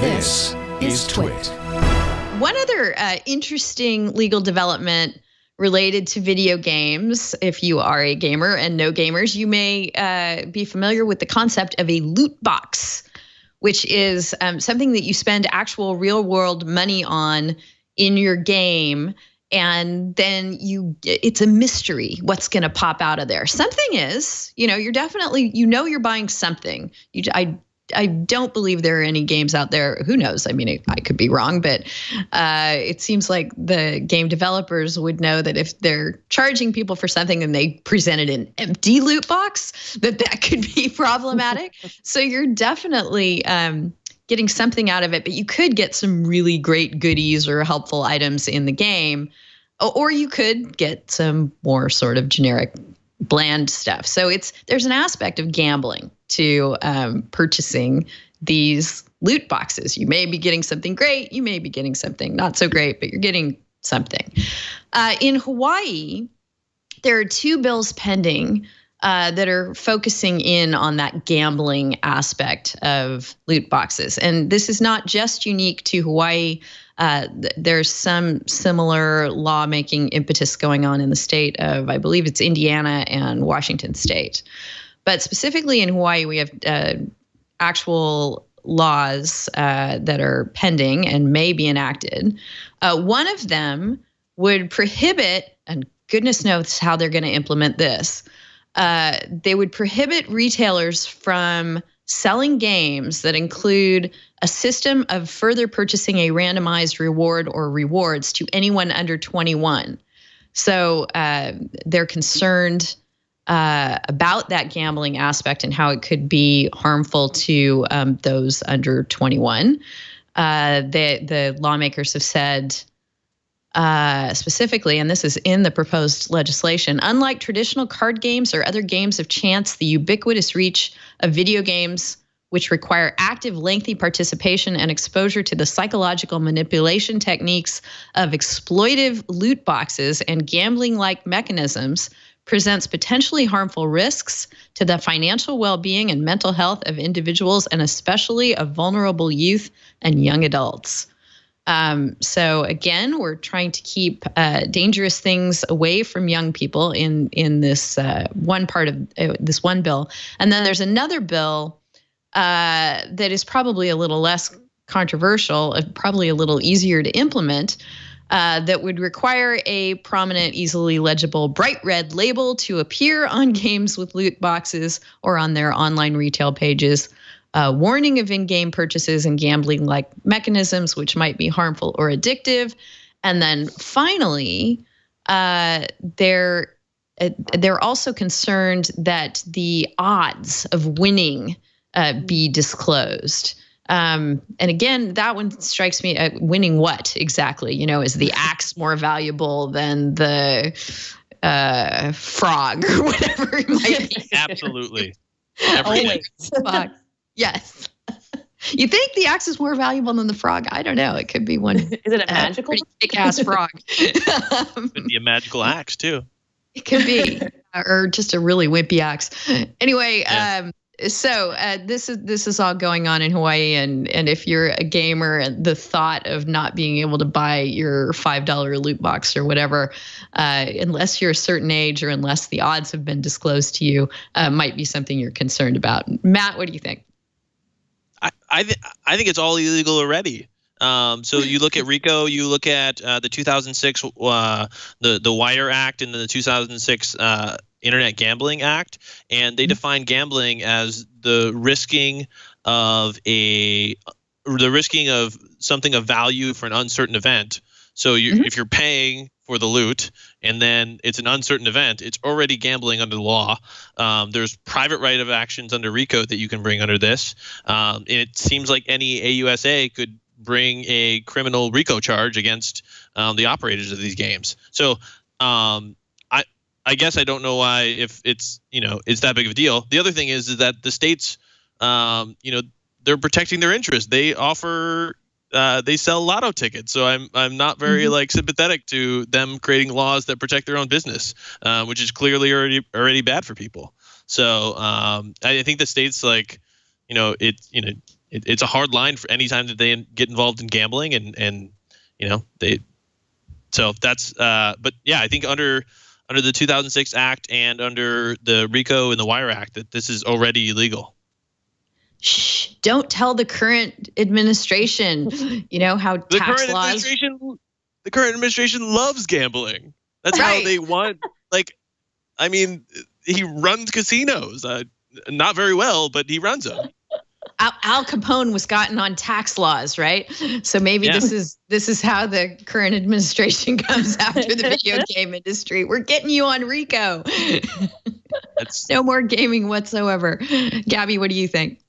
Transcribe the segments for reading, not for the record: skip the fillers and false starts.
This is TWiT. One other interesting legal development related to video games, if you are a gamer and know gamers, you may be familiar with the concept of a loot box, which is something that you spend actual real-world money on in your game, and then it's a mystery what's going to pop out of there. Something is, you're definitely, you're buying something. I don't believe there are any games out there. Who knows? I mean, I could be wrong, but it seems like the game developers would know that if they're charging people for something and they presented an empty loot box, that could be problematic. So you're definitely getting something out of it, but you could get some really great goodies or helpful items in the game, or you could get some more sort of generic bland stuff. So there's an aspect of gambling to purchasing these loot boxes. You may be getting something great, you may be getting something not so great, but you're getting something. In Hawaii, there are two bills pending that are focusing in on that gambling aspect of loot boxes. And this is not just unique to Hawaii. There's some similar lawmaking impetus going on in the state of, I believe it's Indiana and Washington State. But specifically in Hawaii, we have actual laws that are pending and may be enacted. One of them would prohibit, and goodness knows how they're going to implement this, they would prohibit retailers from selling games that include a system of further purchasing a randomized reward or rewards to anyone under 21. So they're concerned about that gambling aspect and how it could be harmful to those under 21. The lawmakers have said specifically, and this is in the proposed legislation, unlike traditional card games or other games of chance, the ubiquitous reach of video games, which require active, lengthy participation and exposure to the psychological manipulation techniques of exploitive loot boxes and gambling-like mechanisms, presents potentially harmful risks to the financial well-being and mental health of individuals, and especially of vulnerable youth and young adults. So again, we're trying to keep dangerous things away from young people in this one part of this one bill. And then there's another bill that is probably a little less controversial, probably a little easier to implement, that would require a prominent, easily legible, bright red label to appear on games with loot boxes or on their online retail pages. Warning of in-game purchases and gambling-like mechanisms, which might be harmful or addictive. And then finally, they're also concerned that the odds of winning be disclosed. And again, that one strikes me at winning what exactly? Is the axe more valuable than the frog or whatever it might be? Absolutely. Always. Yes. You think the axe is more valuable than the frog? I don't know. It could be one. Is it a magical? Pretty kick-ass frog. Could be a magical axe too. It could be, or just a really wimpy axe. Anyway, Yeah. So this is all going on in Hawaii, and if you're a gamer, and the thought of not being able to buy your $5 loot box or whatever, unless you're a certain age or unless the odds have been disclosed to you, might be something you're concerned about. Matt, what do you think? I think it's all illegal already. So you look at RICO, you look at the 2006 the Wire Act and the 2006 Internet Gambling Act, and they define gambling as the risking of something of value for an uncertain event. So if you're paying for the loot and then it's an uncertain event, it's already gambling under the law. There's private right of actions under RICO that you can bring under this. And it seems like any AUSA could bring a criminal RICO charge against the operators of these games. So I guess I don't know why, if it's that big of a deal. The other thing is that the states, they're protecting their interests. They offer, they sell lotto tickets. So I'm not very sympathetic to them creating laws that protect their own business, which is clearly already bad for people. So I think the states it's a hard line for any time that they get involved in gambling, and so that's but yeah, I think under the 2006 Act and under the RICO and the Wire Act that this is already illegal. Shh! Don't tell the current administration. How tax laws. The current administration loves gambling. That's right. How they want. I mean, he runs casinos. Not very well, but he runs them. Al Capone was gotten on tax laws, right? So maybe this is how the current administration comes after the video game industry. We're getting you on RICO. No more gaming whatsoever. Gabby, what do you think?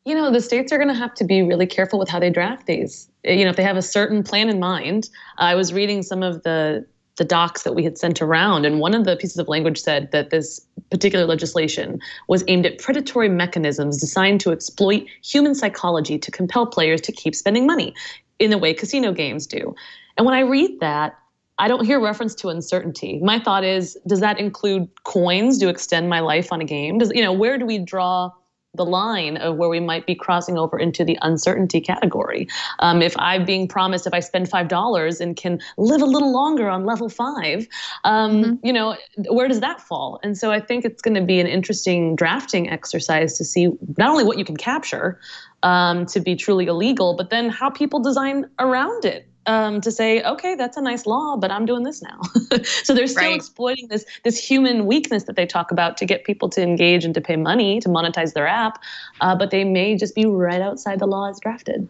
The states are going to have to be really careful with how they draft these. If they have a certain plan in mind. I was reading some of the docs that we had sent around, and one of the pieces of language said that this particular legislation was aimed at predatory mechanisms designed to exploit human psychology to compel players to keep spending money in the way casino games do. And when I read that, I don't hear reference to uncertainty. My thought is, does that include coins to extend my life on a game? Where do we draw the line of where we might be crossing over into the uncertainty category? If I'm being promised if I spend $5 and can live a little longer on level 5, where does that fall? And so I think it's going to be an interesting drafting exercise to see not only what you can capture to be truly illegal, but then how people design around it. To say, okay, that's a nice law, but I'm doing this now. So they're still exploiting this human weakness that they talk about to get people to engage and to pay money to monetize their app, but they may just be right outside the law as drafted.